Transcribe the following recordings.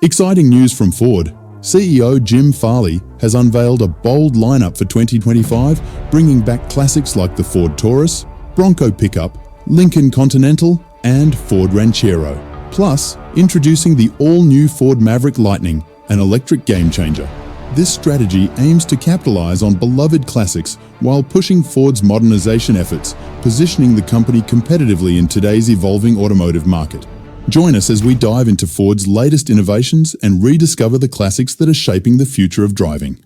Exciting news from Ford. CEO Jim Farley has unveiled a bold lineup for 2025, bringing back classics like the Ford Taurus, Bronco Pickup, Lincoln Continental, and Ford Ranchero. Plus, introducing the all-new Ford Maverick Lightning, an electric game-changer. This strategy aims to capitalize on beloved classics while pushing Ford's modernization efforts, positioning the company competitively in today's evolving automotive market. Join us as we dive into Ford's latest innovations and rediscover the classics that are shaping the future of driving.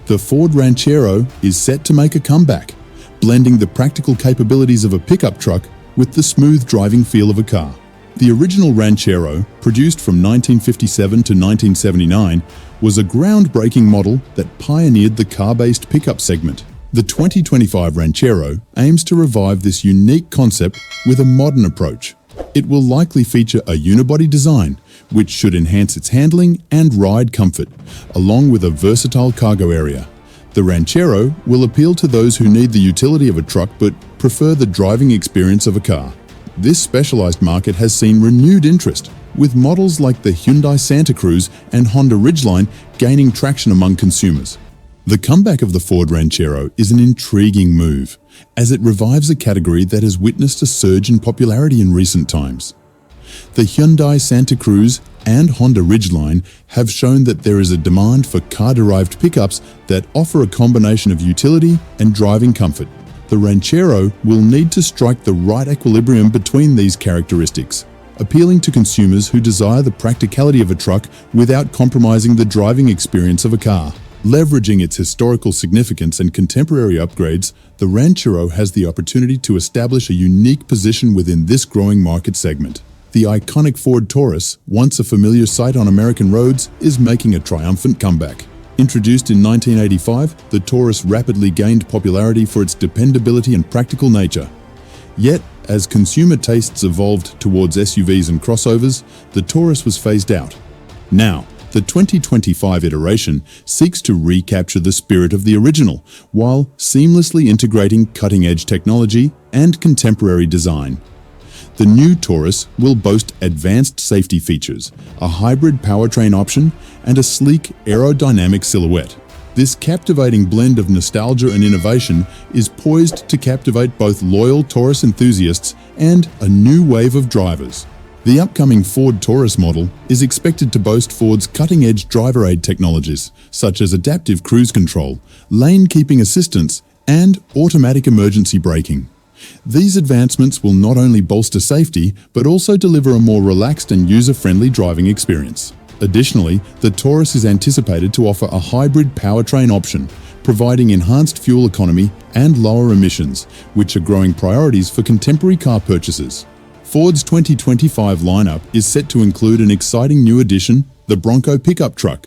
The Ford Ranchero is set to make a comeback, blending the practical capabilities of a pickup truck with the smooth driving feel of a car. The original Ranchero, produced from 1957 to 1979, was a groundbreaking model that pioneered the car-based pickup segment. The 2025 Ranchero aims to revive this unique concept with a modern approach. It will likely feature a unibody design, which should enhance its handling and ride comfort, along with a versatile cargo area. The Ranchero will appeal to those who need the utility of a truck but prefer the driving experience of a car. This specialized market has seen renewed interest, with models like the Hyundai Santa Cruz and Honda Ridgeline gaining traction among consumers. The comeback of the Ford Ranchero is an intriguing move, as it revives a category that has witnessed a surge in popularity in recent times. The Hyundai Santa Cruz and Honda Ridgeline have shown that there is a demand for car-derived pickups that offer a combination of utility and driving comfort. The Ranchero will need to strike the right equilibrium between these characteristics, appealing to consumers who desire the practicality of a truck without compromising the driving experience of a car. Leveraging its historical significance and contemporary upgrades, the Ranchero has the opportunity to establish a unique position within this growing market segment. The iconic Ford Taurus, once a familiar sight on American roads, is making a triumphant comeback. Introduced in 1985, the Taurus rapidly gained popularity for its dependability and practical nature. Yet, as consumer tastes evolved towards SUVs and crossovers, the Taurus was phased out. Now, the 2025 iteration seeks to recapture the spirit of the original, while seamlessly integrating cutting-edge technology and contemporary design. The new Taurus will boast advanced safety features, a hybrid powertrain option, and a sleek aerodynamic silhouette. This captivating blend of nostalgia and innovation is poised to captivate both loyal Taurus enthusiasts and a new wave of drivers. The upcoming Ford Taurus model is expected to boast Ford's cutting-edge driver aid technologies, such as adaptive cruise control, lane-keeping assistance, and automatic emergency braking. These advancements will not only bolster safety, but also deliver a more relaxed and user-friendly driving experience. Additionally, the Taurus is anticipated to offer a hybrid powertrain option, providing enhanced fuel economy and lower emissions, which are growing priorities for contemporary car purchasers. Ford's 2025 lineup is set to include an exciting new addition, the Bronco Pickup truck.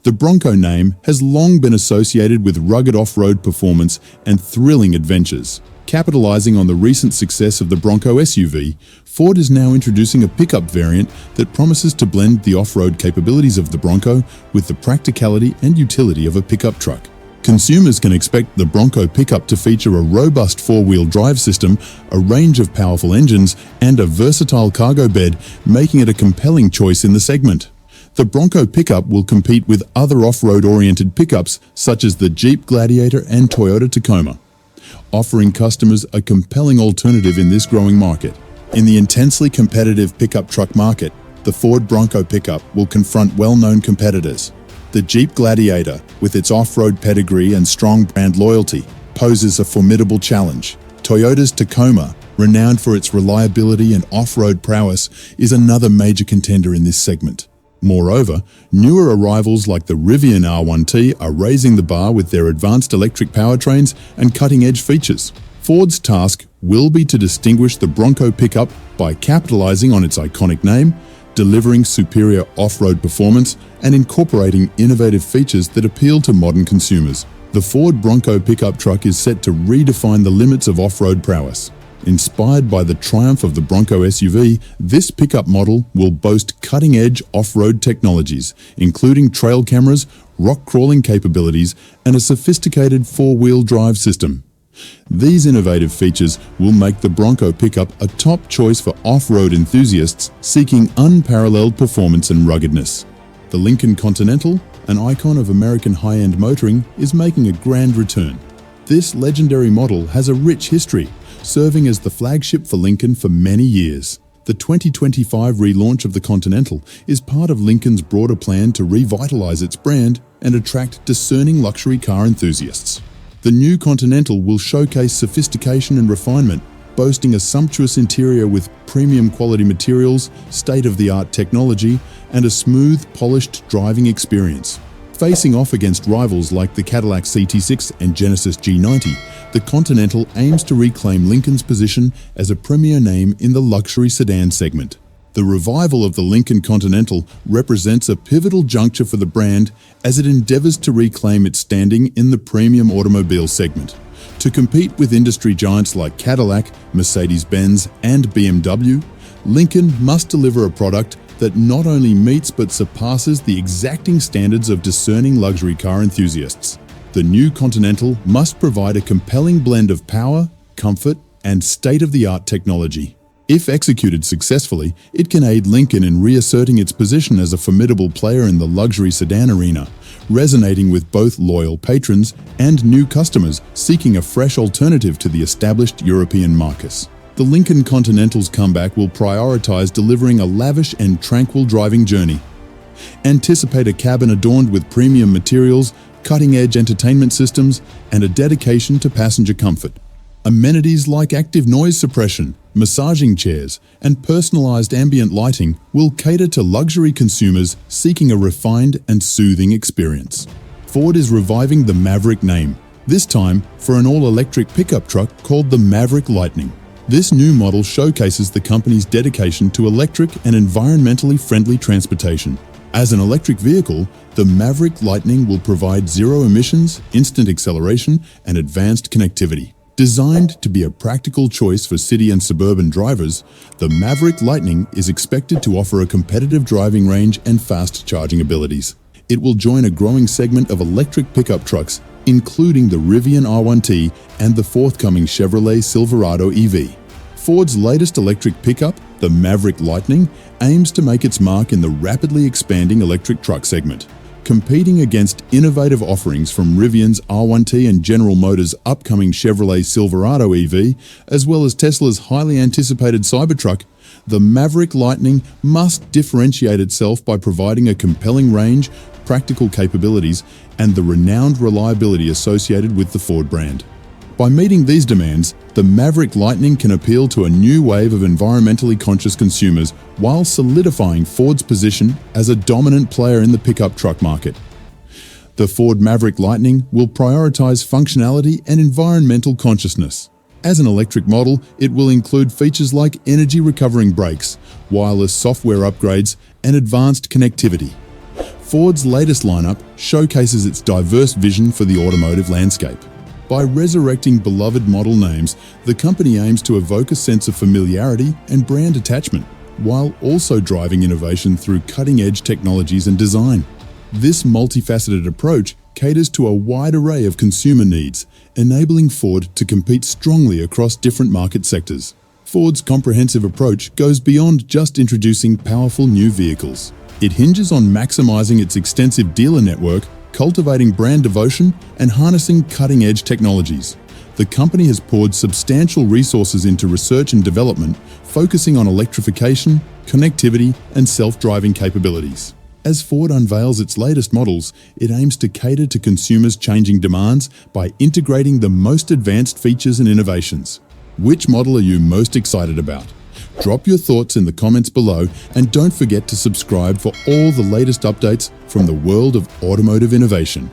The Bronco name has long been associated with rugged off-road performance and thrilling adventures. Capitalizing on the recent success of the Bronco SUV, Ford is now introducing a pickup variant that promises to blend the off-road capabilities of the Bronco with the practicality and utility of a pickup truck. Consumers can expect the Bronco Pickup to feature a robust four-wheel drive system, a range of powerful engines, and a versatile cargo bed, making it a compelling choice in the segment. The Bronco Pickup will compete with other off-road-oriented pickups such as the Jeep Gladiator and Toyota Tacoma, offering customers a compelling alternative in this growing market. In the intensely competitive pickup truck market, the Ford Bronco Pickup will confront well-known competitors. The Jeep Gladiator, with its off-road pedigree and strong brand loyalty, poses a formidable challenge. Toyota's Tacoma, renowned for its reliability and off-road prowess, is another major contender in this segment. Moreover, newer arrivals like the Rivian R1T are raising the bar with their advanced electric powertrains and cutting-edge features. Ford's task will be to distinguish the Bronco Pickup by capitalizing on its iconic name, delivering superior off-road performance, and incorporating innovative features that appeal to modern consumers. The Ford Bronco Pickup truck is set to redefine the limits of off-road prowess. Inspired by the triumph of the Bronco SUV, this pickup model will boast cutting-edge off-road technologies, including trail cameras, rock-crawling capabilities, and a sophisticated four-wheel drive system. These innovative features will make the Bronco Pickup a top choice for off-road enthusiasts seeking unparalleled performance and ruggedness. The Lincoln Continental, an icon of American high-end motoring, is making a grand return. This legendary model has a rich history, serving as the flagship for Lincoln for many years. The 2025 relaunch of the Continental is part of Lincoln's broader plan to revitalize its brand and attract discerning luxury car enthusiasts. The new Continental will showcase sophistication and refinement, boasting a sumptuous interior with premium quality materials, state-of-the-art technology, and a smooth, polished driving experience. Facing off against rivals like the Cadillac CT6 and Genesis G90, the Continental aims to reclaim Lincoln's position as a premier name in the luxury sedan segment. The revival of the Lincoln Continental represents a pivotal juncture for the brand as it endeavors to reclaim its standing in the premium automobile segment. To compete with industry giants like Cadillac, Mercedes-Benz, and BMW, Lincoln must deliver a product that not only meets but surpasses the exacting standards of discerning luxury car enthusiasts. The new Continental must provide a compelling blend of power, comfort, and state-of-the-art technology. If executed successfully, it can aid Lincoln in reasserting its position as a formidable player in the luxury sedan arena, resonating with both loyal patrons and new customers seeking a fresh alternative to the established European marques. The Lincoln Continental's comeback will prioritize delivering a lavish and tranquil driving journey. Anticipate a cabin adorned with premium materials, cutting-edge entertainment systems, and a dedication to passenger comfort. Amenities like active noise suppression, massaging chairs, and personalized ambient lighting will cater to luxury consumers seeking a refined and soothing experience. Ford is reviving the Maverick name, this time for an all-electric pickup truck called the Maverick Lightning. This new model showcases the company's dedication to electric and environmentally friendly transportation. As an electric vehicle, the Maverick Lightning will provide zero emissions, instant acceleration, and advanced connectivity. Designed to be a practical choice for city and suburban drivers, the Maverick Lightning is expected to offer a competitive driving range and fast charging abilities. It will join a growing segment of electric pickup trucks, including the Rivian R1T and the forthcoming Chevrolet Silverado EV. Ford's latest electric pickup, the Maverick Lightning, aims to make its mark in the rapidly expanding electric truck segment. Competing against innovative offerings from Rivian's R1T and General Motors' upcoming Chevrolet Silverado EV, as well as Tesla's highly anticipated Cybertruck, the Maverick Lightning must differentiate itself by providing a compelling range, practical capabilities, and the renowned reliability associated with the Ford brand. By meeting these demands, the Maverick Lightning can appeal to a new wave of environmentally conscious consumers while solidifying Ford's position as a dominant player in the pickup truck market. The Ford Maverick Lightning will prioritize functionality and environmental consciousness. As an electric model, it will include features like energy-recovering brakes, wireless software upgrades, and advanced connectivity. Ford's latest lineup showcases its diverse vision for the automotive landscape. By resurrecting beloved model names, the company aims to evoke a sense of familiarity and brand attachment, while also driving innovation through cutting-edge technologies and design. This multifaceted approach caters to a wide array of consumer needs, enabling Ford to compete strongly across different market sectors. Ford's comprehensive approach goes beyond just introducing powerful new vehicles. It hinges on maximizing its extensive dealer network, cultivating brand devotion, and harnessing cutting-edge technologies. The company has poured substantial resources into research and development, focusing on electrification, connectivity, and self-driving capabilities. As Ford unveils its latest models, it aims to cater to consumers' changing demands by integrating the most advanced features and innovations. Which model are you most excited about? Drop your thoughts in the comments below, and don't forget to subscribe for all the latest updates from the world of automotive innovation.